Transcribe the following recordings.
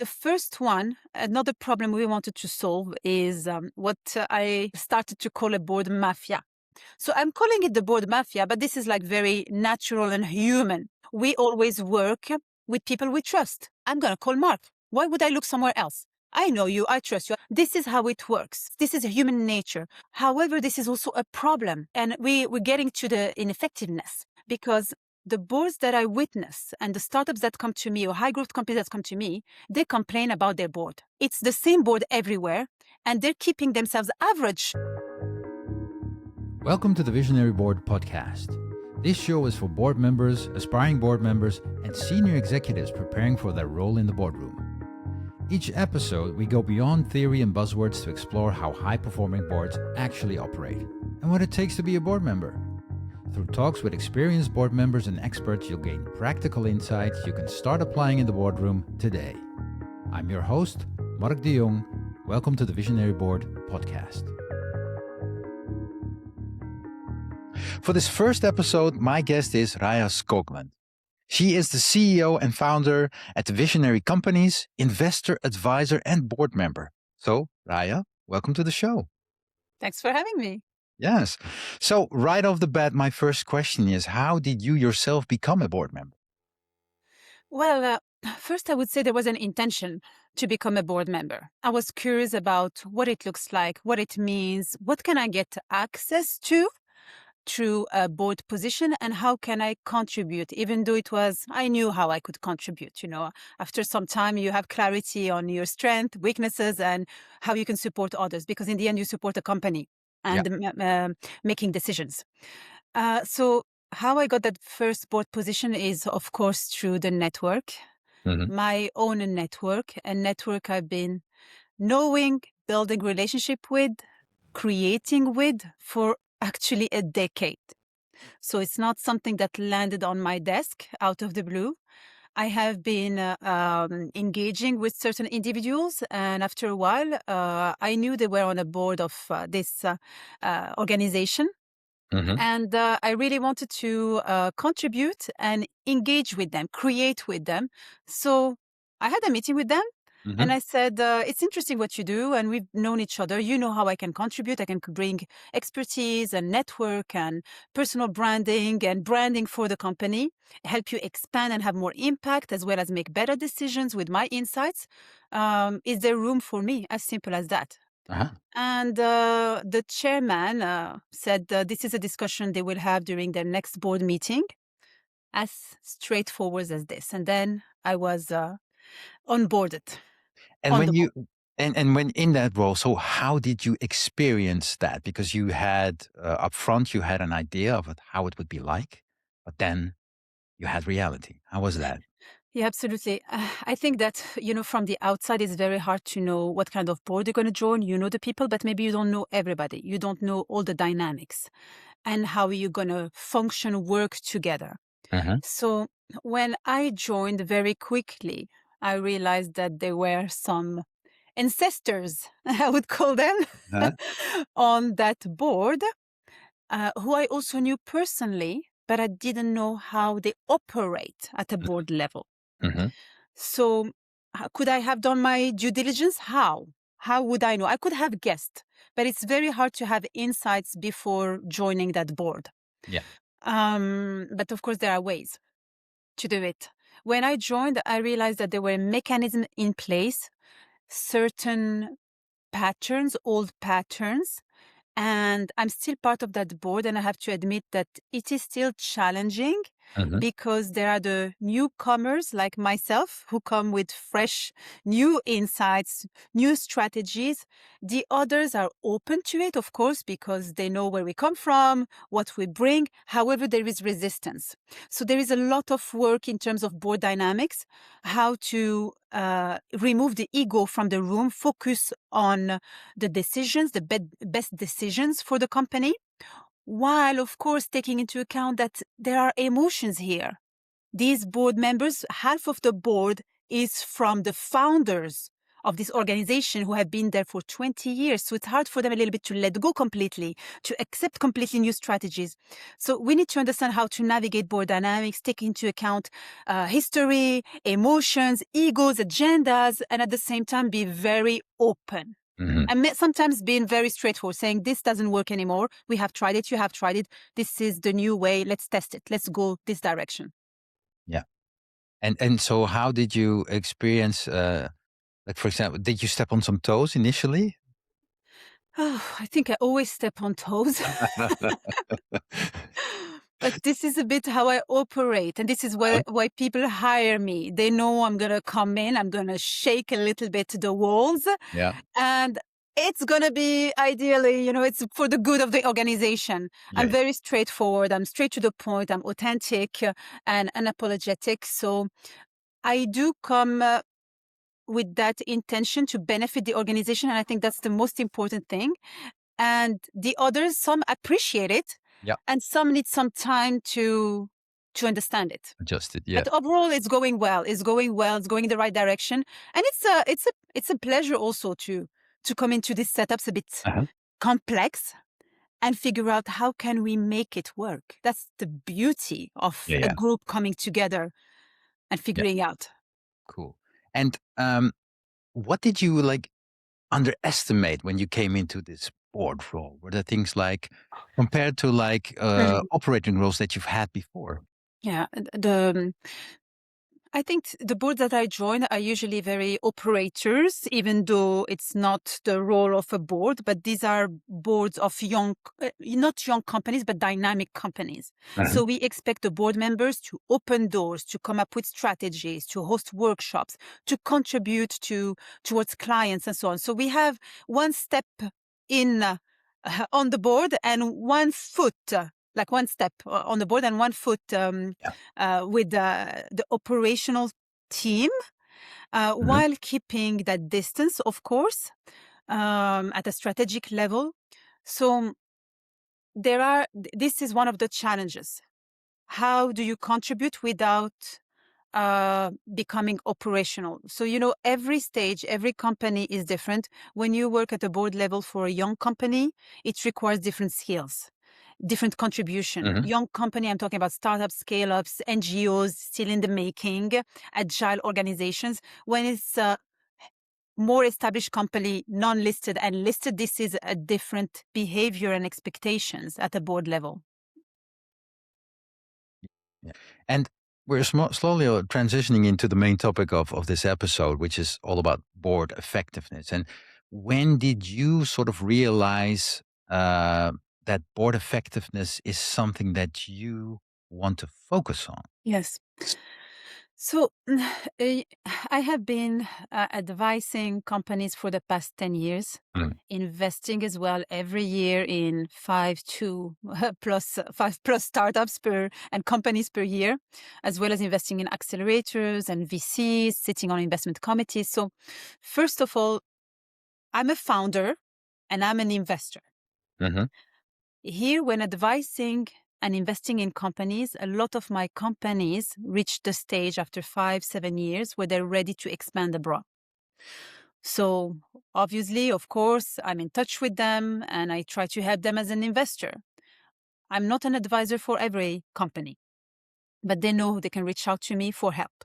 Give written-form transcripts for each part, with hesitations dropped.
The first one, another problem we wanted to solve is what I started to call a board mafia. So I'm calling it the board mafia, but this is like very natural and human. We always work with people we trust. I'm going to call Mark. Why would I look somewhere else? I know you. I trust you. This is how it works. This is a human nature. However, this is also a problem. And we're getting to the ineffectiveness because the boards that I witness and the startups that come to me or high growth companies that come to me, they complain about their board. It's the same board everywhere and they're keeping themselves average. Welcome to the Visionary Board podcast. This show is for board members, aspiring board members, and senior executives preparing for their role in the boardroom. Each episode, we go beyond theory and buzzwords to explore how high-performing boards actually operate and what it takes to be a board member. Through talks with experienced board members and experts, you'll gain practical insights you can start applying in the boardroom today. I'm your host, Mark de Jong. Welcome to the Visionary Board podcast. For this first episode, my guest is Raja Skogland. She is the CEO and founder at the Visionary Companies, investor, advisor, and board member. So, Raja, welcome to the show. Thanks for having me. Yes. So, right off the bat, my first question is, how did you yourself become a board member? Well, first I would say there was an intention to become a board member. I was curious about what it looks like, what it means, what can I get access to through a board position, and how can I contribute, even though I knew how I could contribute. After some time, you have clarity on your strengths, weaknesses, and how you can support others, because in the end, you support a company and making decisions. So how I got that first board position is, of course, through the network, my own network, a network I've been knowing, building relationship with, creating with for actually a decade. So it's not something that landed on my desk out of the blue. I have been engaging with certain individuals, and after a while, I knew they were on a board of this organization. And I really wanted to contribute and engage with them, create with them. So I had a meeting with them. And I said, it's interesting what you do, and we've known each other. You know how I can contribute. I can bring expertise and network and personal branding and branding for the company, help you expand and have more impact, as well as make better decisions with my insights. Is there room for me? As simple as that. And the chairman said this is a discussion they will have during their next board meeting, as straightforward as this. And then I was onboarded. And when in that role, so how did you experience that? Because you had up front, you had an idea of how it would be like, but then you had reality. How was that? Yeah, absolutely. I think that, from the outside, it's very hard to know what kind of board you're going to join. You know the people, but maybe you don't know everybody. You don't know all the dynamics and how you're going to function, work together. So when I joined very quickly, I realized that there were some ancestors, I would call them, on that board, who I also knew personally, but I didn't know how they operate at a board level. So could I have done my due diligence? How? How would I know? I could have guessed, but it's very hard to have insights before joining that board. But of course, there are ways to do it. When I joined, I realized that there were mechanisms in place, certain patterns, old patterns, and I'm still part of that board. And I have to admit that it is still challenging because there are the newcomers like myself who come with fresh, new insights, new strategies. The others are open to it, of course, because they know where we come from, what we bring. However, there is resistance. So there is a lot of work in terms of board dynamics, how to remove the ego from the room, focus on the decisions, the best decisions for the company, while, of course, taking into account that there are emotions here. These board members, half of the board is from the founders of this organization who have been there for 20 years. So it's hard for them a little bit to let go completely, to accept completely new strategies. So we need to understand how to navigate board dynamics, take into account history, emotions, egos, agendas, and at the same time be very open. Hmm. And sometimes being very straightforward, saying this doesn't work anymore. We have tried it. You have tried it. This is the new way. Let's test it. Let's go this direction. Yeah. And so how did you experience, like, for example, did you step on some toes initially? Oh, I think I always step on toes. But this is a bit how I operate. And this is Uh-huh. why people hire me. They know I'm going to come in, I'm going to shake a little bit the walls. Yeah. And it's going to be ideally, it's for the good of the organization. Yeah. I'm very straightforward. I'm straight to the point. I'm authentic and unapologetic. So I do come with that intention to benefit the organization. And I think that's the most important thing. And the others, some appreciate it Yeah. and some need some time to understand it. Adjusted. Yeah. But overall, it's going well. It's going well. It's going in the right direction, and it's a pleasure also to come into these setups a bit Uh-huh. complex and figure out how can we make it work. That's the beauty of Yeah. a Yeah. group coming together and Yeah. figuring out. Cool. And what did you like underestimate when you came into this board role? Were there things like compared to like Mhm. operating roles that you've had before? Yeah, I think the boards that I join are usually very operators, even though it's not the role of a board, but these are boards of not young companies, but dynamic companies. Uh-huh. So we expect the board members to open doors, to come up with strategies, to host workshops, to contribute towards clients and so on. So we have one step in on the board and one foot like one step on the board and one foot Yeah. with the operational team, Mhm. while keeping that distance, of course, at a strategic level. So this is one of the challenges. How do you contribute without becoming operational? So, every stage, every company is different. When you work at a board level for a young company, it requires different skills, different contribution. Mhm. Young company, I'm talking about startups, scale ups, NGOs still in the making, agile organizations. When it's a more established company, non listed and listed, this is a different behavior and expectations at a board level. Yeah. And we're slowly transitioning into the main topic of this episode, which is all about board effectiveness. And when did you sort of realize that board effectiveness is something that you want to focus on? Yes. So eh, I have been advising companies for the past 10 years, Mm. investing as well every year in five plus startups per and companies per year, as well as investing in accelerators and VCs, sitting on investment committees. So first of all, I'm a founder and I'm an investor. Mhm. Here, when advising and investing in companies, a lot of my companies reach the stage after 5, 7 years where they're ready to expand abroad. So, obviously, of course, I'm in touch with them and I try to help them as an investor. I'm not an advisor for every company, but they know they can reach out to me for help.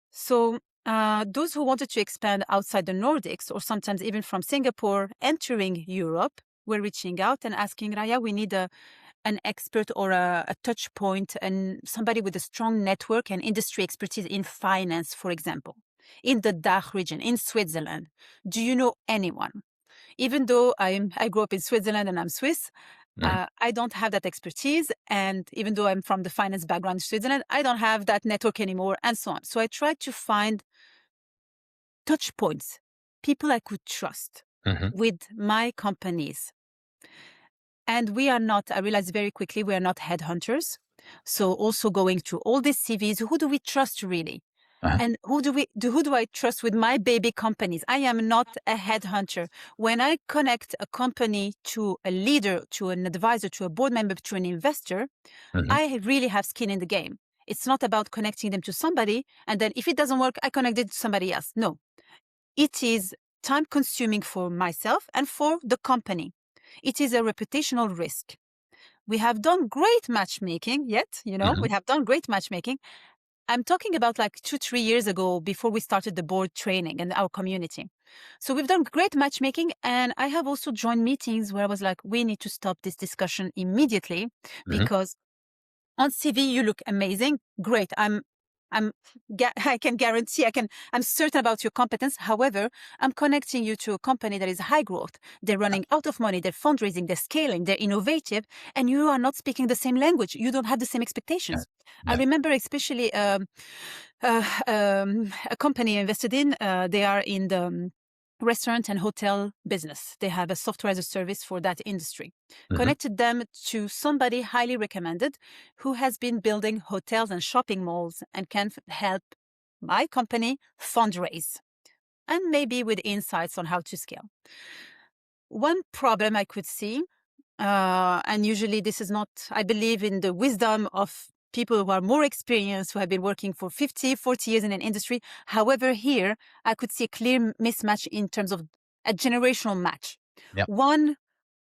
So, those who wanted to expand outside the Nordics or sometimes even from Singapore entering Europe were reaching out and asking, Raya, we need an expert or a touch point and somebody with a strong network and industry expertise in finance, for example, in the DACH region, in Switzerland. Do you know anyone? Even though I grew up in Switzerland and I'm Swiss, Mhm. I don't have that expertise. And even though I'm from the finance background in Switzerland, I don't have that network anymore and so on. So I tried to find touch points, people I could trust Mhm. with my companies. And we are not, I realized very quickly, we are not headhunters. So also going through all these CVs, who do we trust really? Uh-huh. And who do I trust with my baby companies? I am not a headhunter. When I connect a company to a leader, to an advisor, to a board member, to an investor, Mhm. I really have skin in the game. It's not about connecting them to somebody and then if it doesn't work, I connect it to somebody else. No. It is time consuming for myself and for the company. It is a reputational risk. We have done great matchmaking, we have done great matchmaking. I'm talking about like 2-3 years ago, before we started the board training and our community. So we've done great matchmaking, and I have also joined meetings where I was like, we need to stop this discussion immediately, because on CV you look amazing, great. I can guarantee, I'm certain about your competence. However, I'm connecting you to a company that is high growth. They're running out of money, they're fundraising, they're scaling, they're innovative, and you are not speaking the same language. You don't have the same expectations. I remember especially a company I invested in, they are in the restaurant and hotel business. They have a software as a service for that industry. Connected them to somebody highly recommended who has been building hotels and shopping malls and can help my company fundraise, and maybe with insights on how to scale. One problem I could see, and usually this is not, I believe in the wisdom of people who are more experienced, who have been working for 50, 40 years in an industry. However, here I could see a clear mismatch in terms of a generational match. Yep. One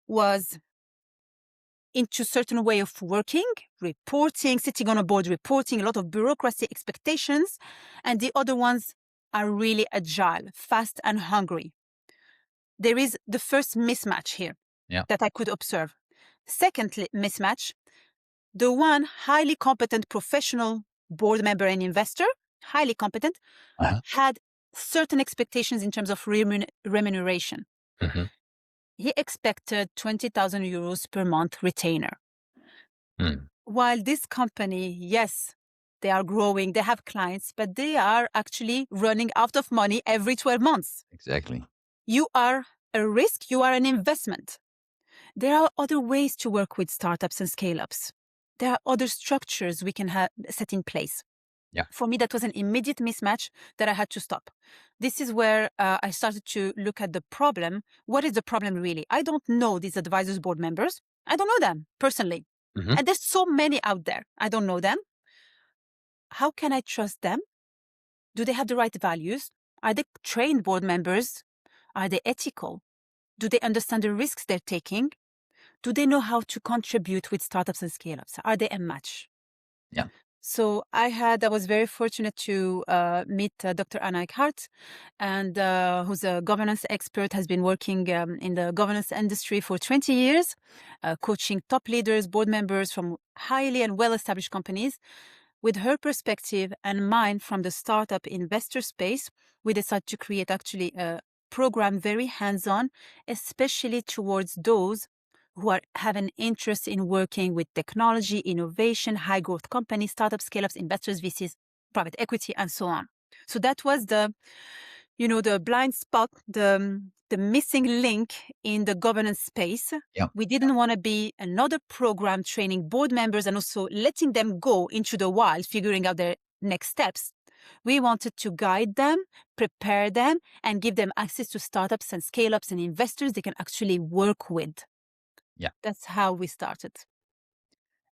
was into certain way of working, reporting, sitting on a board, reporting, a lot of bureaucracy expectations. And the other ones are really agile, fast and hungry. There is the first mismatch here that I could observe. Second mismatch, the one highly competent professional board member and investor, highly competent, had certain expectations in terms of remuneration. He expected 20,000 euros per month retainer. While this company, yes, they are growing, they have clients, but they are actually running out of money every 12 months. Exactly. You are a risk, you are an investment. There are other ways to work with startups and scale-ups. There are other structures we can set in place. Yeah. For me, that was an immediate mismatch that I had to stop. This is where I started to look at the problem. What is the problem really? I don't know these advisors board members. I don't know them personally. And there's so many out there. I don't know them. How can I trust them? Do they have the right values? Are they trained board members? Are they ethical? Do they understand the risks they're taking? Do they know how to contribute with startups and scale-ups? Are they a match? Yeah. So I was very fortunate to meet Dr. Anna Eckhart, and who's a governance expert, has been working in the governance industry for 20 years, coaching top leaders, board members from highly and well-established companies. With her perspective and mine from the startup investor space, we decided to create actually a program very hands-on, especially towards those who have an interest in working with technology, innovation, high growth companies, startup scale-ups, investors, VCs, private equity, and so on. So that was the blind spot, the missing link in the governance space. Yeah. We didn't want to be another program training board members and also letting them go into the wild, figuring out their next steps. We wanted to guide them, prepare them, and give them access to startups and scale-ups and investors they can actually work with. Yeah. That's how we started.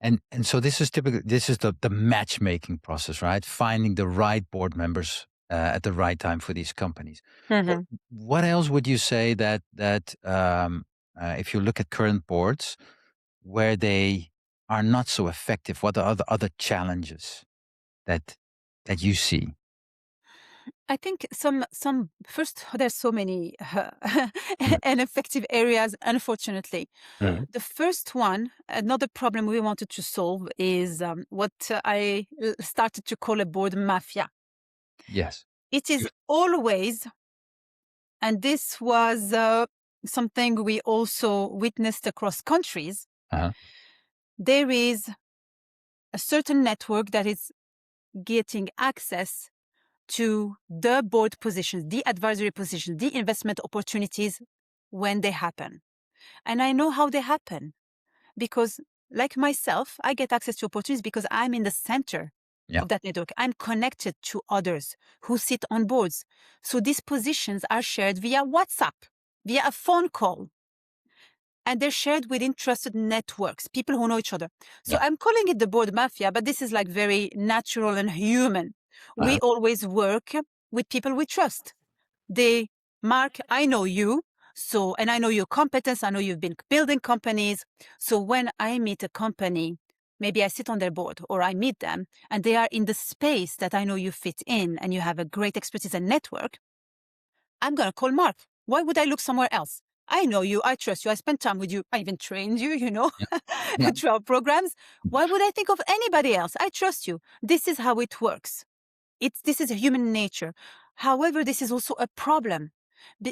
And so this is the matchmaking process, right? Finding the right board members at the right time for these companies. What else would you say that if you look at current boards where they are not so effective, what are the other challenges that you see? I think first, there's so many ineffective areas, unfortunately. The first one, another problem we wanted to solve is what I started to call a board mafia. Yes. It is always, and this was something we also witnessed across countries, there is a certain network that is getting access to the board positions, the advisory positions, the investment opportunities when they happen. And I know how they happen because, like myself, I get access to opportunities because I'm in the center of that network. I'm connected to others who sit on boards. So these positions are shared via WhatsApp, via a phone call. And they're shared within trusted networks, people who know each other. So I'm calling it the board mafia, but this is like very natural and human. We always work with people we trust. Mark, I know you. So, and I know your competence. I know you've been building companies. So when I meet a company, maybe I sit on their board or I meet them and they are in the space that I know you fit in and you have a great expertise and network, I'm going to call Mark. Why would I look somewhere else? I know you. I trust you. I spent time with you. I even trained you, Yeah. Yeah. through our programs. Why would I think of anybody else? I trust you. This is how it works. This is a human nature. However, this is also a problem.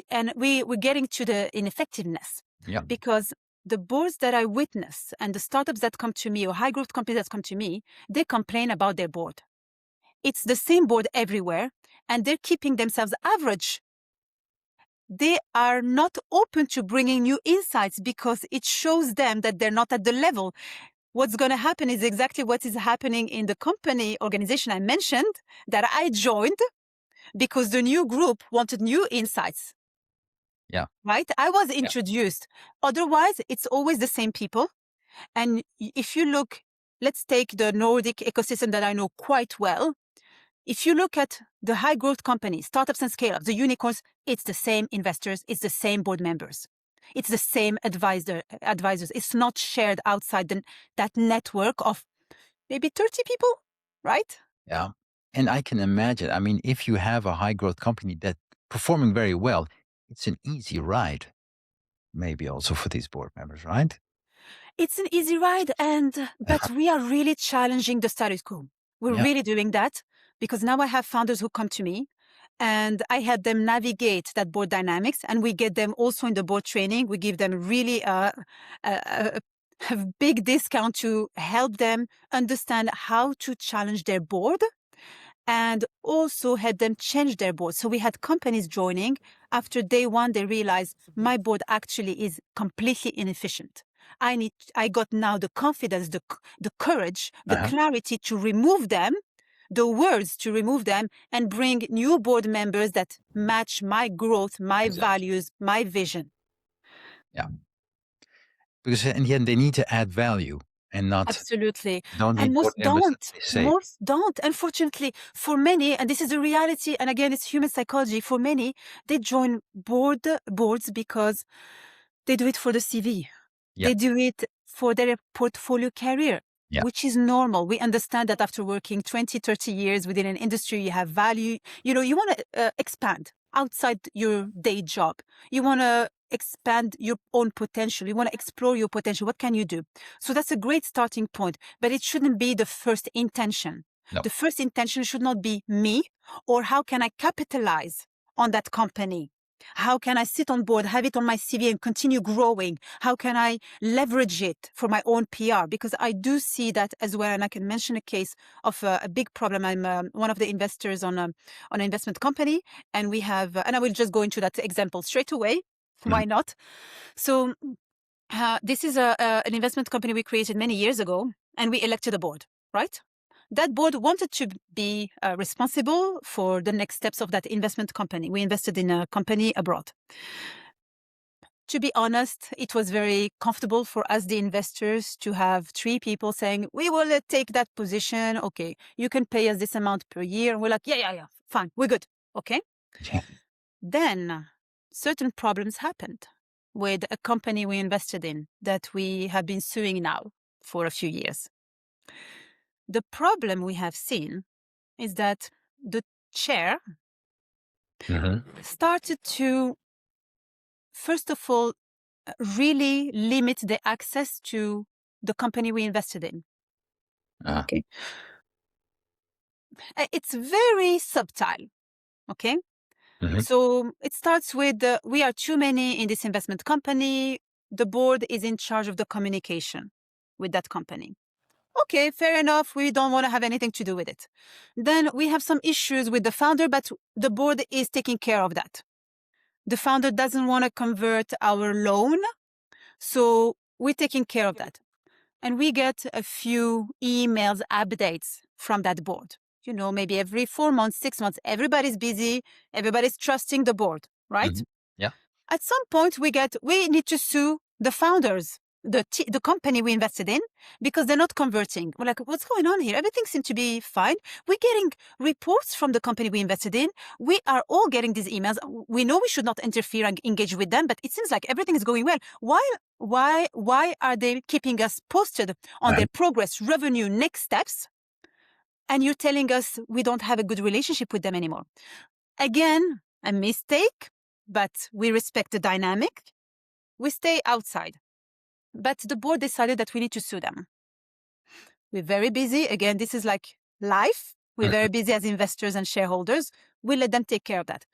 And we're getting to the ineffectiveness Yeah. because the boards that I witness and the startups that come to me or high growth companies that come to me, they complain about their board. It's the same board everywhere and they're keeping themselves average. They are not open to bringing new insights because it shows them that they're not at the level. What's going to happen is exactly what is happening in the company organization I mentioned that I joined because the new group wanted new insights. Yeah. Right? I was introduced. Otherwise, it's always the same people. And if you look, let's take the Nordic ecosystem that I know quite well. If you look at the high growth companies, startups and scale ups, the unicorns, it's the same investors, it's the same board members. It's the same advisors. It's not shared outside that network of maybe 30 people, right? Yeah. And I can imagine, I mean, if you have a high growth company that's performing very well, it's an easy ride, maybe also for these board members, right? It's an easy ride, but we are really challenging the status quo. We're Yeah. really doing that because now I have founders who come to me and I help them navigate that board dynamics and we get them also in the board training. We give them really a big discount to help them understand how to challenge their board and also help them change their board. So we had companies joining. After day one, they realized my board actually is completely inefficient. I got now the confidence, the courage, the clarity to remove them, the words to remove them and bring new board members that match my growth, my values, my vision. Yeah. Because in the end, they need to add value and not Absolutely. don't And need board most members that don't. they say. Most don't. Unfortunately, for many, and this is a reality, and again, it's human psychology, for many, they join boards because they do it for the CV. Yeah. They do it for their portfolio career, Yeah. which is normal. We understand that after working 20, 30 years within an industry, you have value. You want to expand outside your day job. You want to expand your own potential. You want to explore your potential. What can you do? So that's a great starting point, but it shouldn't be the first intention. No. The first intention should not be me or how can I capitalize on that company. How can I sit on board, have it on my CV and continue growing? How can I leverage it for my own PR? Because I do see that as well. And I can mention a case of a big problem. I'm one of the investors on an investment company. And we have, and I will just go into that example straight away. Why not? So this is an investment company we created many years ago and we elected a board, right? That board wanted to be responsible for the next steps of that investment company. We invested in a company abroad. To be honest, it was very comfortable for us, the investors, to have 3 people saying, we will take that position. Okay, you can pay us this amount per year. We're like, yeah, fine, we're good. Okay. Yeah. Then certain problems happened with a company we invested in that we have been suing now for a few years. The problem we have seen is that the chair started to, first of all, really limit the access to the company we invested in. Okay. It's very subtle. Okay. So it starts with we are too many in this investment company. The board is in charge of the communication with that company. Okay, fair enough. We don't want to have anything to do with it. Then we have some issues with the founder, but the board is taking care of that. The founder doesn't want to convert our loan, so we're taking care of that. And we get a few emails, updates from that board. Maybe every 4 months, 6 months, everybody's busy, everybody's trusting the board, right? Yeah. At some point we need to sue the founders. the company we invested in because they're not converting. We're like, what's going on here? Everything seems to be fine. We're getting reports from the company we invested in. We are all getting these emails. We know we should not interfere and engage with them, but it seems like everything is going well. Why are they keeping us posted on their progress, revenue, next steps? And you're telling us we don't have a good relationship with them anymore. Again, a mistake, but we respect the dynamic. We stay outside. But the board decided that we need to sue them. We're very busy. Again, this is like life. We're very busy as investors and shareholders. We let them take care of that.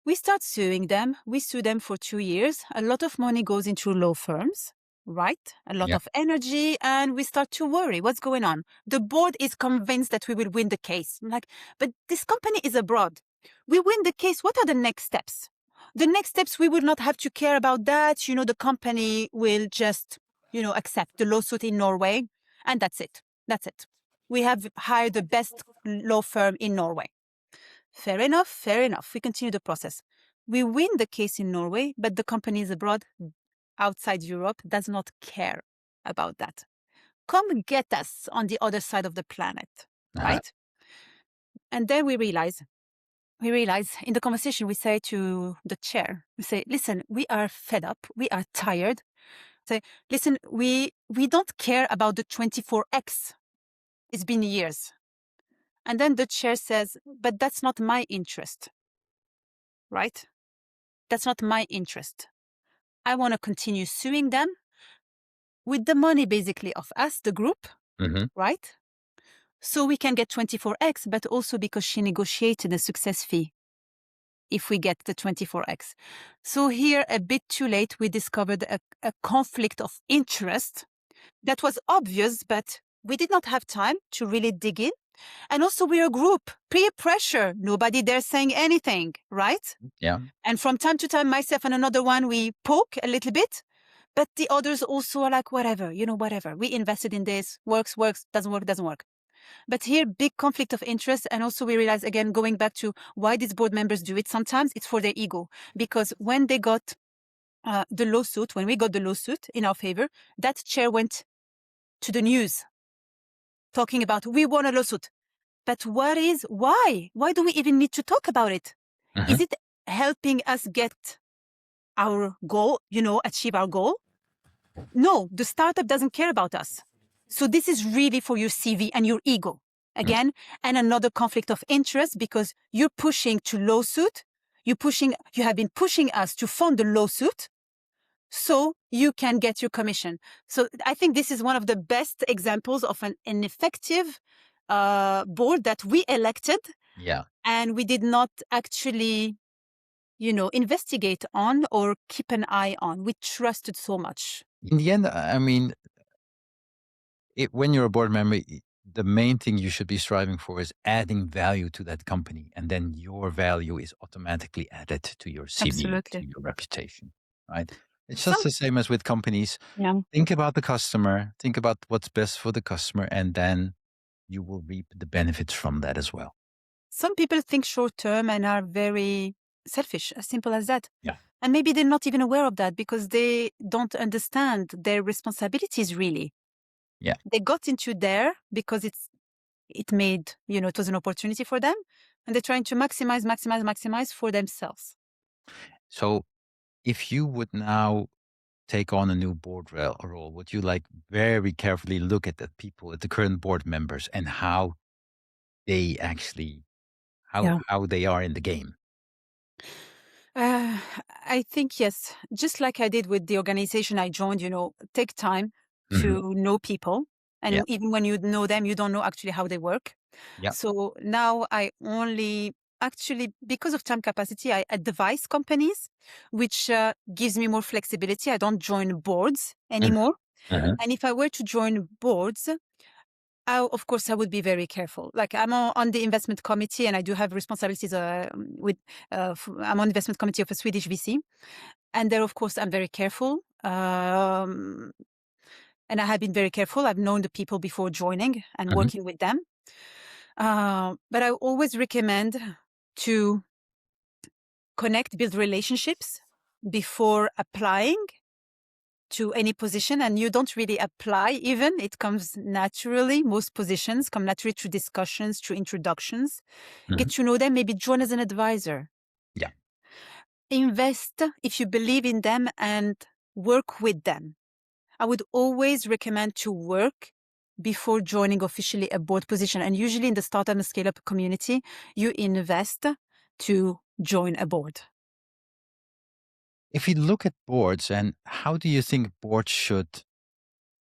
We start suing them. We sue them for 2 years. A lot of money goes into law firms, right? A lot of energy. And we start to worry. What's going on? The board is convinced that we will win the case. I'm like, but this company is abroad. We win the case. What are the next steps? The next steps, we would not have to care about that. The company will just, accept the lawsuit in Norway. And that's it. That's it. We have hired the best law firm in Norway. Fair enough, fair enough. We continue the process. We win the case in Norway, but the companies abroad, outside Europe, does not care about that. Come get us on the other side of the planet, right? And then we realize in the conversation, we say to the chair, we say, listen, we are fed up. We are tired. Say, listen, we don't care about the 24X. It's been years. And then the chair says, but that's not my interest, right? That's not my interest. I want to continue suing them with the money basically of us, the group, right? So we can get 24X, but also because she negotiated a success fee if we get the 24X. So here, a bit too late, we discovered a conflict of interest that was obvious, but we did not have time to really dig in. And also we're a group, peer pressure, nobody there saying anything, right? Yeah. And from time to time, myself and another one, we poke a little bit, but the others also are like, whatever, whatever. We invested in this, works, doesn't work. But here, big conflict of interest. And also we realize, again, going back to why these board members do it, sometimes it's for their ego. Because when they got the lawsuit, when we got the lawsuit in our favor, that chair went to the news talking about, we won a lawsuit. But why? Why do we even need to talk about it? Is it helping us get our goal, achieve our goal? No, the startup doesn't care about us. So this is really for your CV and your ego. Again, and another conflict of interest because you're pushing to lawsuit. You have been pushing us to fund the lawsuit so you can get your commission. So I think this is one of the best examples of an effective board that we elected. Yeah. And we did not actually, investigate on or keep an eye on. We trusted so much. In the end, I mean, when you're a board member, the main thing you should be striving for is adding value to that company. And then your value is automatically added to your CV, Absolutely. to your reputation, right? It's just the same as with companies. Yeah. Think about the customer, think about what's best for the customer, and then you will reap the benefits from that as well. Some people think short term and are very selfish, as simple as that. Yeah. And maybe they're not even aware of that because they don't understand their responsibilities really. Yeah. They got into there because it made, it was an opportunity for them, and they're trying to maximize for themselves. So if you would now take on a new board role, would you very carefully look at the people, at the current board members and how they actually, how they are in the game? I think, yes, just like I did with the organization I joined, take time to know people. And even when you know them, you don't know actually how they work. Yeah. So now I only actually, because of time capacity, I advise companies, which gives me more flexibility. I don't join boards anymore. And if I were to join boards, of course, I would be very careful. Like I'm on the investment committee, and I do have responsibilities I'm on the investment committee of a Swedish VC, and there, of course, I'm very careful. And I have been very careful. I've known the people before joining and working with them. But I always recommend to connect, build relationships before applying, to any position and you don't really apply even. It comes naturally. Most positions come naturally through discussions, through introductions. Mhm. Get to know them, maybe join as an advisor. Yeah. Invest if you believe in them and work with them. I would always recommend to work before joining officially a board position. And usually in the startup and scale up community, you invest to join a board. If you look at boards, and how do you think boards should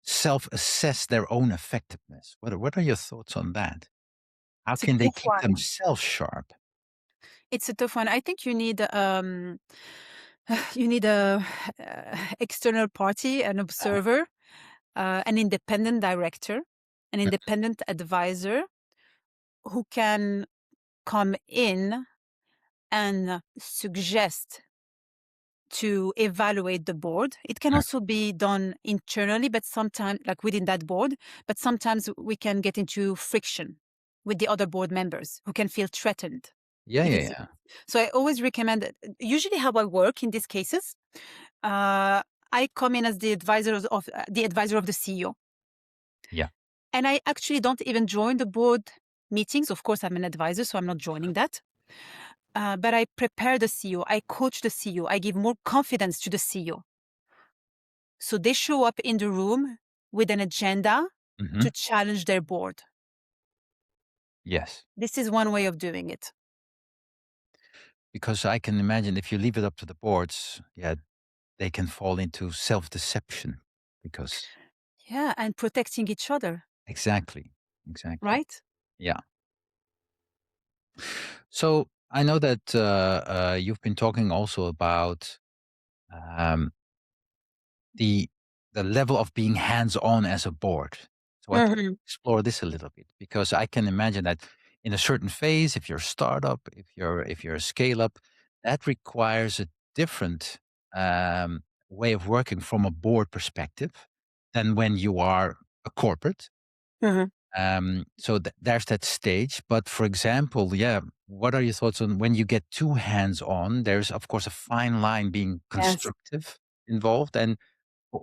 self-assess their own effectiveness? What are your thoughts on that? How It's a can they tough keep one. themselves sharp? It's a tough one. I think you need you need a external party, an Uh-huh. observer, an independent director, an Mm. independent advisor who can come in and suggest to evaluate the board. It can Uh, also be done internally, but sometimes, like within that board, but sometimes we can get into friction with the other board members who can feel threatened yeah, if yeah, it's. yeah. So I always recommend that. Usually, how I work in these cases, uh, I come in as the advisor of the CEO, Yeah. and I actually don't even join the board meetings. Of course, I'm an advisor, so I'm not joining that. But I prepare the CEO, I coach the CEO, I give more confidence to the CEO. So they show up in the room with an agenda Mhm. to challenge their board. Yes. This is one way of doing it. Because I can imagine if you leave it up to the boards, yeah, they can fall into self-deception because Yeah, and protecting each other, exactly. Exactly. right? Yeah. So I know that you've been talking also about um, the the level of being hands-on as a board. So I'd like to Mhm. explore this a little bit because I can imagine that in a certain phase, if you're a startup, if you're a scale up, that requires a different way of working from a board perspective than when you are a corporate. Mhm. So there's that stage. But for example, yeah, what are your thoughts on when you get too hands on? There's of course a fine line being Yes. constructive involved and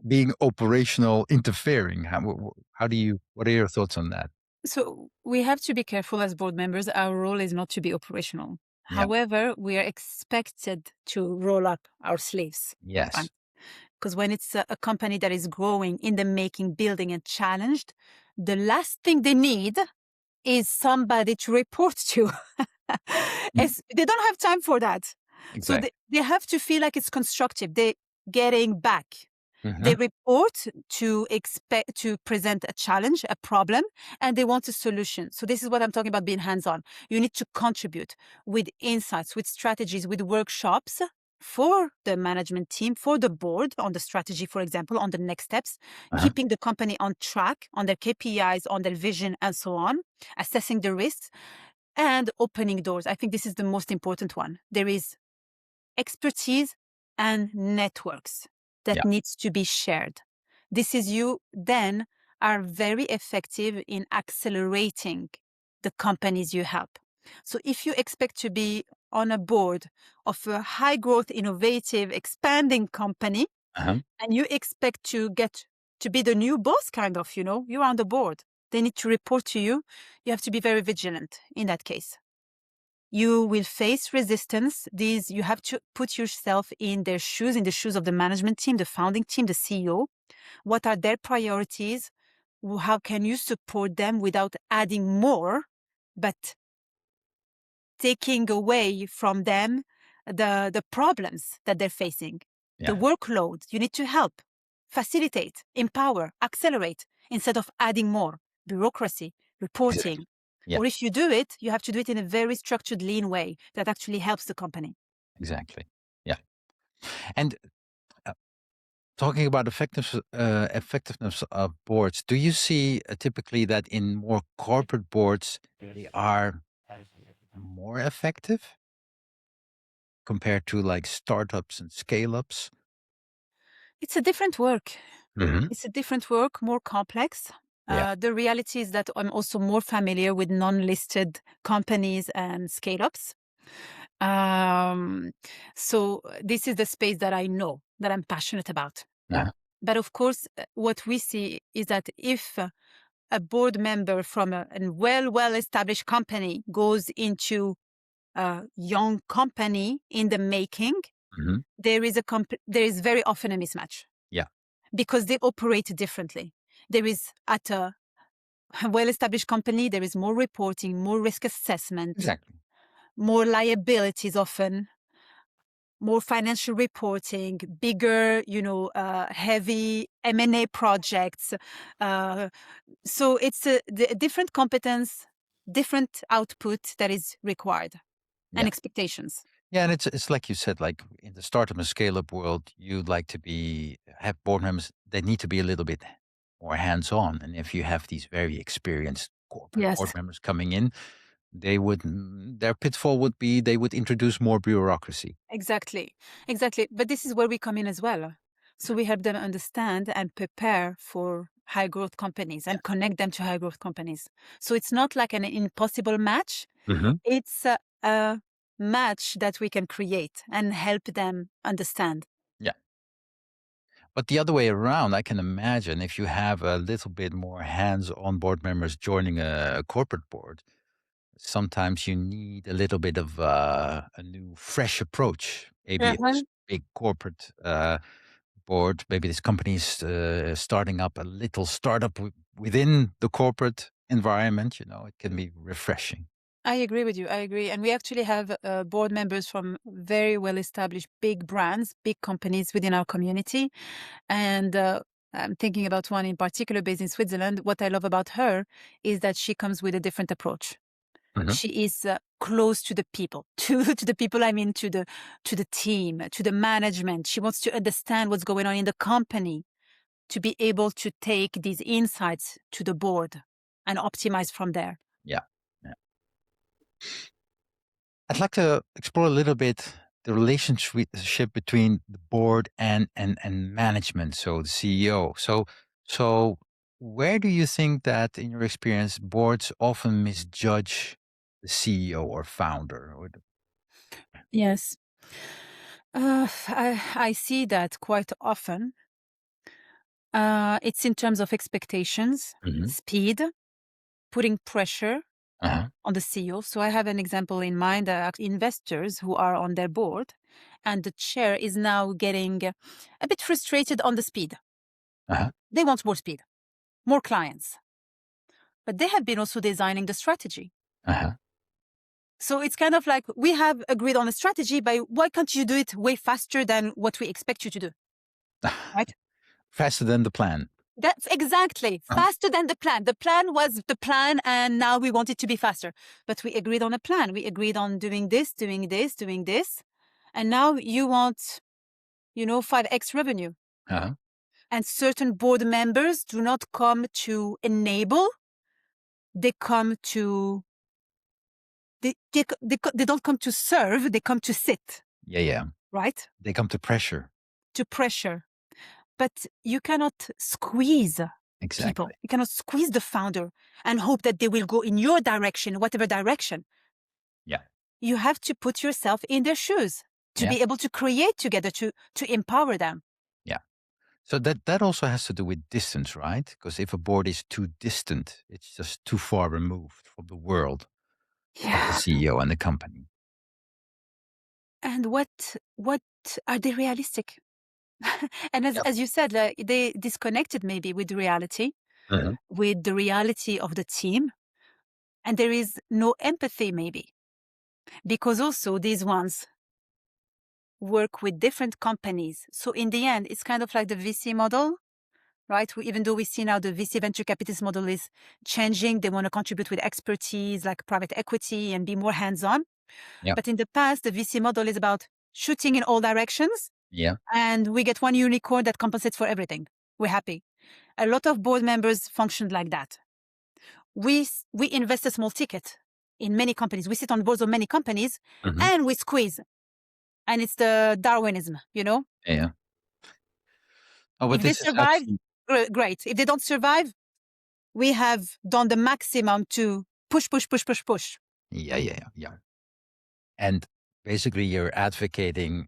being operational interfering. How do you what are your thoughts on that? So we have to be careful as board members. Our role is not to be operational. Yeah. However, we are expected to roll up our sleeves, right? Yes. Because when it's a company that is growing in the making, building, and challenged, the last thing they need is somebody to report to. Mm, They don't have time for that. So exactly. they have to feel like it's constructive. They're getting back. They Hmm. report to expect to present a challenge, a problem, and they want a solution. So this is what I'm talking about being hands-on. You need to contribute with insights, with strategies, with workshops for the management team, for the board on the strategy, for example, on the next steps, Uh-huh. keeping the company on track, on their KPIs, on their vision, and so on, assessing the risks, and opening doors. I think this is the most important one. There is expertise and networks that Yeah. needs to be shared. This is you then are very effective in accelerating the companies you help. So if you expect to be on a board of a high growth, innovative, expanding company, Uh-huh. and you expect to get to be the new boss, kind of, you're on the board. They need to report to you. You have to be very vigilant in that case. You will face resistance. You have to put yourself in their shoes, in the shoes of the management team, the founding team, the CEO. What are their priorities? How can you support them without adding more, but taking away from them the problems that they're facing, the Yeah. workload? You need to help, facilitate, empower, accelerate instead of adding more bureaucracy, Exactly. reporting. Yeah. Or if you do it, you have to do it in a very structured, lean way that actually helps the company. Exactly. Yeah. And uh, talking about effectiveness of boards, do you see typically that in more corporate boards they are more effective compared to like startups and scale ups? It's a different work. Hmm. It's a different work, more complex. Yeah. The reality is that I'm also more familiar with non-listed companies and scale-ups. Um, so this is the space that I know that I'm passionate about. But of course, what we see is that if a board member from a well established company goes into a young company in the making, Hmm. there is very often a mismatch Yeah, because they operate differently. There is at a well established company, there is more reporting, more risk assessment, exactly. more liabilities often, more financial reporting, bigger, heavy M&A projects. Uh, so it's a different competence, different output that is required and Yeah. expectations. Yeah, and it's like you said, like in the startup and scale up world, you'd like to have board members. They need to be a little bit more hands on, and if you have these very experienced corporate board Yes, members coming in, their pitfall would be they would introduce more bureaucracy. exactly. Exactly. But this is where we come in as well. So we help them understand and prepare for high growth companies Yeah. and connect them to high growth companies. So it's not like an impossible match. Hmm. It's a match that we can create and help them understand. Yeah. But the other way around, I can imagine if you have a little bit more hands-on board members joining a corporate board, sometimes you need a little bit of a new, fresh approach. Maybe if Uh-huh. it's big corporate board, maybe this company is starting up a little startup within the corporate environment. It can be refreshing. I agree with you. I agree. And we actually have board members from very well established big brands, big companies within our community. And I'm thinking about one in particular based in Switzerland. What I love about her is that she comes with a different approach. Hmm. She is close to the people, to the people. I mean, to the team, to the management. She wants to understand what's going on in the company to be able to take these insights to the board and optimize from there. Yeah. Yeah. I'd like to explore a little bit the relationship between the board and management, so the CEO. So where do you think that, in your experience, boards often misjudge the CEO or founder? Yes. I see that quite often. It's in terms of expectations, Hmm. speed, putting pressure Uh-huh. on the CEO. So I have an example in mind, investors who are on their board, and the chair is now getting a bit frustrated on the speed. Uh-huh. They want more speed, more clients, but they have been also designing the strategy. Uh-huh. So it's kind of like we have agreed on a strategy, but why can't you do it way faster than what we expect you to do? Right? Faster than the plan. That's exactly Uh-huh. faster than the plan. The plan was the plan, and now we want it to be faster. But we agreed on a plan. We agreed on doing this, doing this, doing this. And now you want, 5x revenue. Uh-huh. And certain board members do not come to enable, they come to, they don't come to serve, they come to sit, Yeah, yeah. right? They come to pressure. To pressure. But you cannot squeeze Exactly. people. You cannot squeeze the founder and hope that they will go in your direction, whatever direction. Yeah. You have to put yourself in their shoes to Yeah. be able to create together, to empower them. Yeah. So that also has to do with distance, right? Because if a board is too distant, it's just too far removed from the world of the Yeah. CEO and the company. And what are they realistic? And Yeah. as you said, like, they disconnected maybe with reality, Mhm. with the reality of the team, and there is no empathy maybe because also these ones work with different companies. So in the end, it's kind of like the VC model, right? Even though we see now the VC venture capitalist model is changing, they want to contribute with expertise like private equity and be more hands-on. Yeah. But in the past, the VC model is about shooting in all directions, Yeah. and we get one unicorn that compensates for everything. We're happy. A lot of board members functioned like that. We invest a small ticket in many companies. We sit on boards of many companies, Mhm. and we squeeze. And it's the Darwinism. Yeah. Oh, but If they this is survive, actually. great. If they don't survive, we have done the maximum to push, push, push, push, push. Yeah, yeah, yeah, yeah. And basically, you're advocating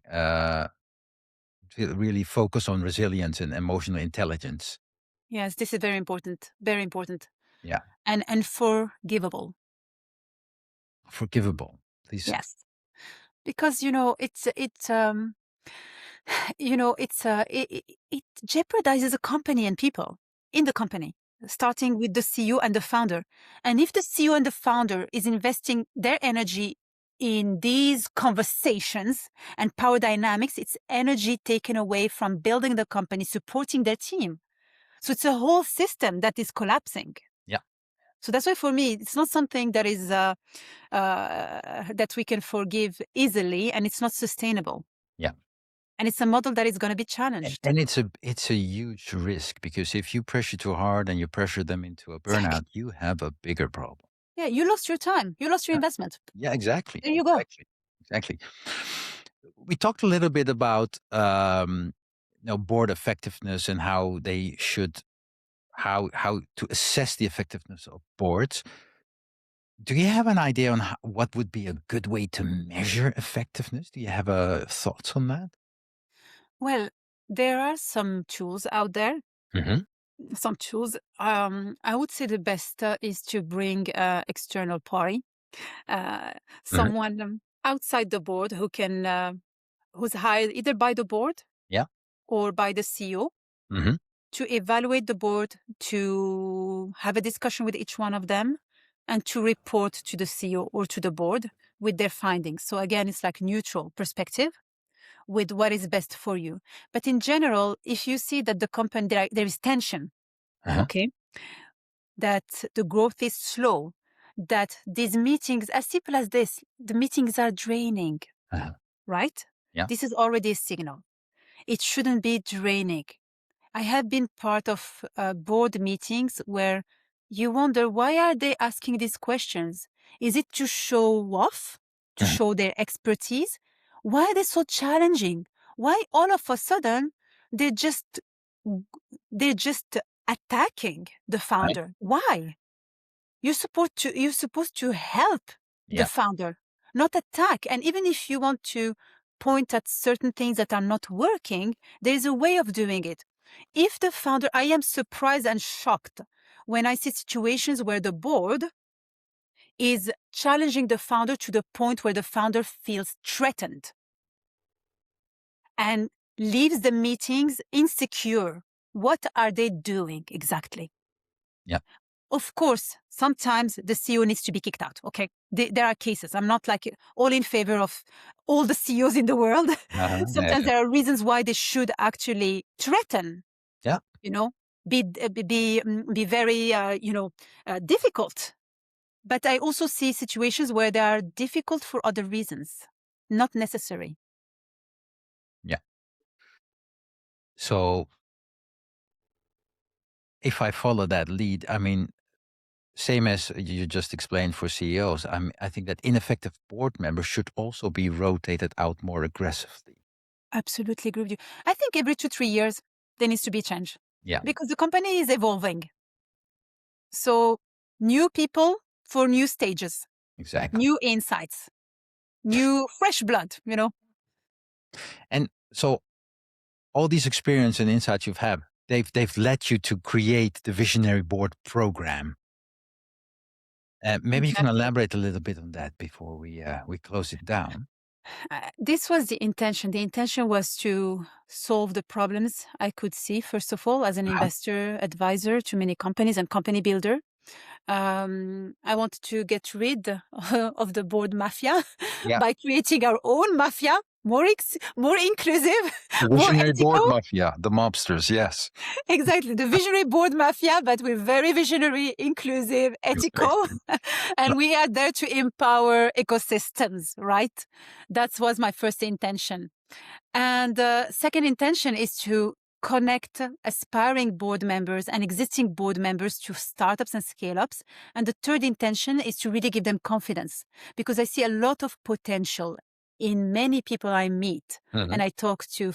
to really focus on resilience and emotional intelligence. Yes, this is very important. Very important. Yeah. And forgivable. Forgivable. Please. Yes. Because it jeopardizes a company and people in the company, starting with the CEO and the founder. And if the CEO and the founder is investing their energy in these conversations and power dynamics, it's energy taken away from building the company, supporting their team. So it's a whole system that is collapsing. Yeah. So that's why for me, it's not something that is that we can forgive easily, and it's not sustainable. Yeah. And it's a model that is going to be And, challenged. and it's a huge risk because if you pressure too hard and you pressure them into a Exactly. burnout, you have a bigger problem. Yeah, you lost your time. You lost your Yeah. investment. Yeah, exactly. There you go. Exactly. Exactly. We talked a little bit about board effectiveness and how they should how to assess the effectiveness of boards. Do you have an idea on what would be a good way to measure effectiveness? Do you have thoughts on that? Well, there are some tools out there. Hmm. Some tools. I would say the best is to bring external party, uh, Hmm. someone outside the board who's hired either by the board Yeah. or by the CEO Hmm. to evaluate the board, to have a discussion with each one of them, and to report to the CEO or to the board with their findings. So again, it's like neutral perspective with what is best for you. But in general, if you see that the company, there is tension, Uh-huh. okay, that the growth is slow, that these meetings, as simple as this, the meetings are draining, Uh-huh. right? Yeah. This is already a signal. It shouldn't be draining. I have been part of board meetings where you wonder, why are they asking these questions? Is it to show off, to Mhm. show their expertise? Why are they so challenging? Why all of a sudden they just they're just attacking the Right. founder? Why? You're supposed to help the Yeah. founder, not attack. And even if you want to point at certain things that are not working, there's a way of doing it. If the founder, I am surprised and shocked when I see situations where the board is challenging the founder to the point where the founder feels threatened and leaves the meetings insecure. What are they doing exactly? Yeah. Of course, sometimes the CEO needs to be kicked out. Okay. There are cases. I'm not like all in favor of all the CEOs in the world. Uh-huh. Yeah. Sometimes there are reasons why they should actually threaten, Yeah. you know, be very, difficult. But I also see situations where they are difficult for other reasons, not necessary. Yeah. So if I follow that lead, I mean, same as you just explained for CEOs, I think that ineffective board members should also be rotated out more aggressively. Absolutely agree with you. I think every 2, 3 years, there needs to be change Yeah, because the company is evolving. So new people for new stages, exactly. new insights, new fresh blood. And so all these experience and insights you've had, they've led you to create the Visionary Board program. Maybe you can Exactly. elaborate a little bit on that before we close it down. This was the intention. The intention was to solve the problems I could see, first of all, as an Uh-huh. investor advisor to many companies and company builder. I wanted to get rid of the board mafia Yeah, by creating our own mafia, more inclusive, the more Visionary Board ethical. Mafia, the mobsters. Yes, Exactly. The visionary board mafia, but we're very visionary, inclusive, ethical. exactly. And we are there to empower ecosystems, right? That was my first intention. And the second intention is to connect aspiring board members and existing board members to startups and scale ups. And the third intention is to really give them confidence because I see a lot of potential in many people I meet. Mhm. And I talk to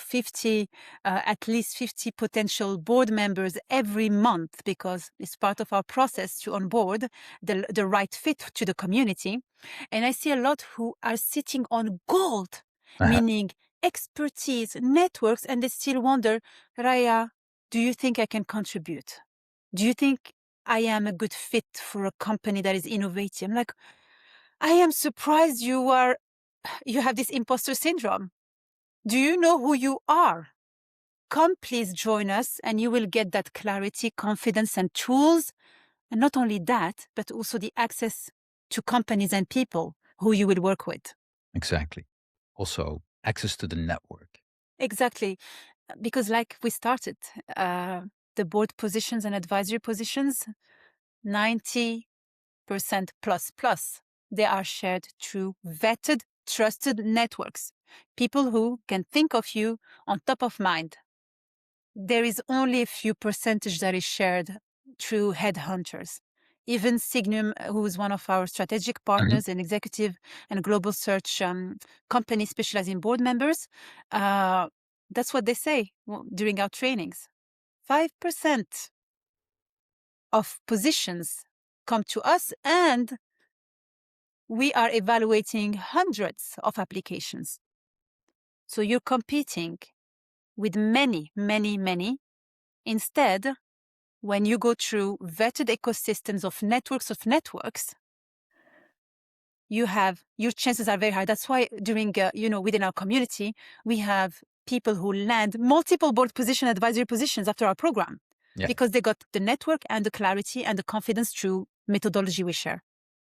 at least 50 potential board members every month because it's part of our process to onboard the right fit to the community. And I see a lot who are sitting on gold, Uh-huh. meaning expertise, networks, and they still wonder, Raya, do you think I can contribute? Do you think I am a good fit for a company that is innovative? I'm like, I am surprised you have this imposter syndrome. Do you know who you are? Come, please join us, and you will get that clarity, confidence, and tools. And not only that, but also the access to companies and people who you will work with. Exactly. Also, access to the network. Exactly. Because, like we started, the board positions and advisory positions, 90% plus plus, they are shared through vetted, trusted networks, people who can think of you on top of mind. There is only a few percentage that is shared through headhunters. Even Signum, who is one of our strategic Mhm. partners and executive and global search company specializing in board members, that's what they say during our trainings. 5% of positions come to us, and we are evaluating hundreds of applications. So you're competing with many, many, many. Instead, when you go through vetted ecosystems of networks, your chances are very high. That's why during, within our community, we have people who land multiple board position, advisory positions after our program, Yeah, because they got the network and the clarity and the confidence through methodology we share.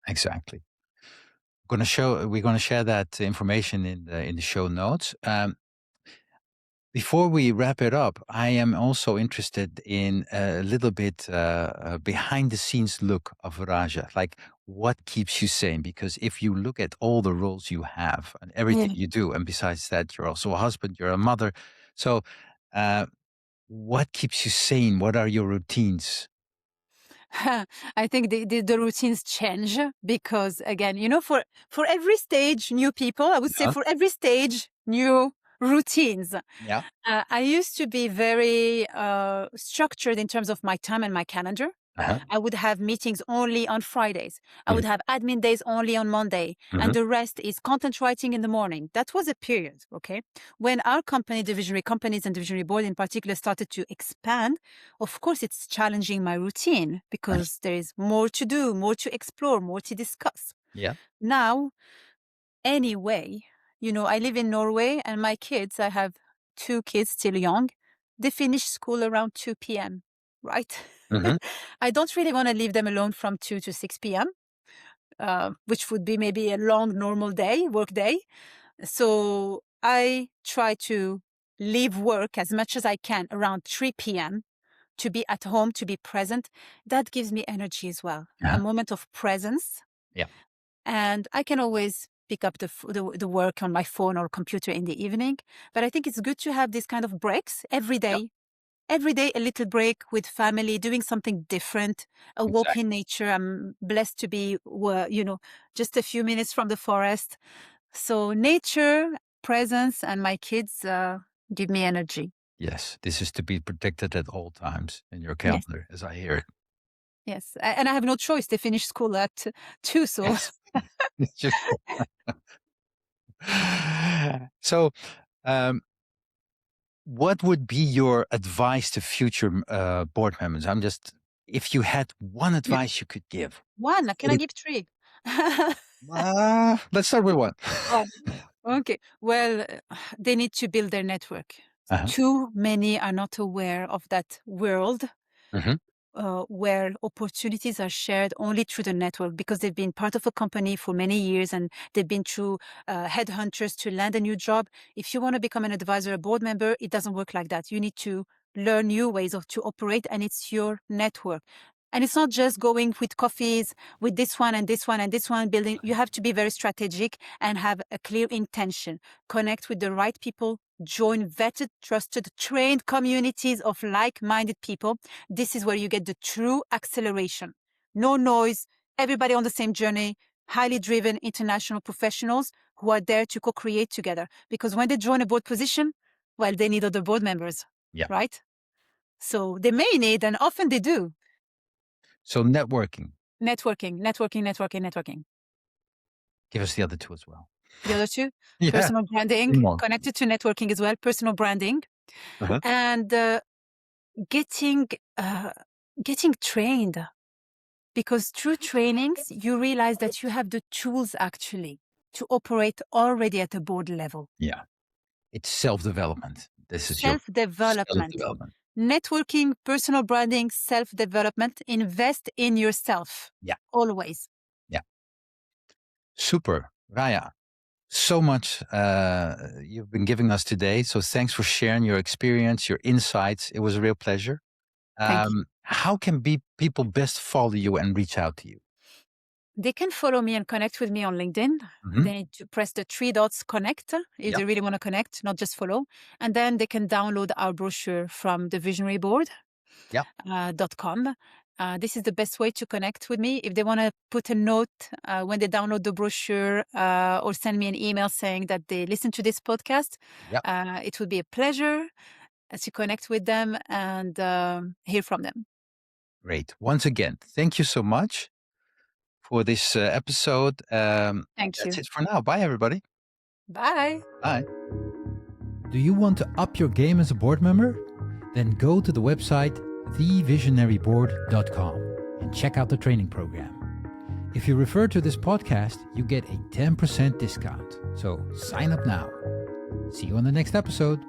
exactly. We're gonna share that information in the show notes. Before we wrap it up, I am also interested in a little bit behind the scenes look of Raja. Like, what keeps you sane? Because if you look at all the roles you have and everything Yeah. you do, and besides that, you're also a husband, you're a mother. So, uh, what keeps you sane? What are your routines? I think the routines change because, again, for every stage, new people. I would say Yeah. for every stage, new routines. Yeah. I used to be very structured in terms of my time and my calendar. Uh-huh. I would have meetings only on Fridays. I Mhm. would have admin days only on Monday. And Mhm. the rest is content writing in the morning. That was a period, okay? When our divisionary companies and divisionary board in particular started to expand, of course, it's challenging my routine Uh-huh. because there is more to do, more to explore, more to discuss. Yeah. Now, anyway, I live in Norway and my kids, I have two kids still young. They finish school around 2 p.m., right? Mhm. I don't really want to leave them alone from 2 to 6 p.m., which would be maybe a long normal day, work day. So I try to leave work as much as I can around 3 p.m. to be at home, to be present. That gives me energy as well, a Uh-huh. moment of presence. Yeah. And I can always pick up the work on my phone or computer in the evening. But I think it's good to have these kind of breaks every Yeah. day. Every day, a little break with family, doing something different, a walk Exactly. in nature. I'm blessed to be, just a few minutes from the forest. So nature, presence, and my kids give me energy. Yes, this is to be protected at all times in your Yes, calendar, as I hear it. yes. And I have no choice. They finish school at 2, so Yes. It's just so, um, what would be your advice to future board members? If you had one advice you could give, one. what Can would I it? give three? Let's start with one. One. Okay. Well, they need to build their network. Uh-huh. Too many are not aware of that world Hmm. where opportunities are shared only through the network because they've been part of a company for many years and they've been through headhunters to land a new job. If you want to become an advisor, a board member, it doesn't work like that. You need to learn new ways to operate, and it's your network. And it's not just going with coffees with this one and this one and this one building. You have to be very strategic and have a clear intention. Connect with the right people, join vetted, trusted, trained communities of like-minded people. This is where you get the true acceleration. No noise, everybody on the same journey, highly driven international professionals who are there to co-create together. Because when they join a board position, well, they need other board members, Yeah. right? So they may need, and often they do, So networking. networking. Give us the other two as well. The other two, Yeah. personal branding, Come on. connected to networking as well, personal branding, and getting trained. Because through trainings, you realize that you have the tools actually to operate already at a board level. Yeah. It's self-development. This is your Self-development. self-development. Networking, personal branding, self-development. Invest in yourself. Yeah. Always. Yeah. Super. Raya, so much you've been giving us today. So thanks for sharing your experience, your insights. It was a real pleasure. Thank you. How can people best follow you and reach out to you? They can follow me and connect with me on LinkedIn. Mhm. They need to press the 3 dots connect if Yep. they really want to connect, not just follow. And then they can download our brochure from the Visionary Board. Yep. .com. This is the best way to connect with me. If they want to put a note when they download the brochure or send me an email saying that they listen to this podcast, Yep. it would be a pleasure to connect with them and hear from them. Great. Once again, thank you so much for this episode. Thank That's you. it for now. Bye, everybody. Bye. Bye. Do you want to up your game as a board member? Then go to the website thevisionaryboard.com and check out the training program. If you refer to this podcast, you get a 10% discount. So sign up now. See you on the next episode.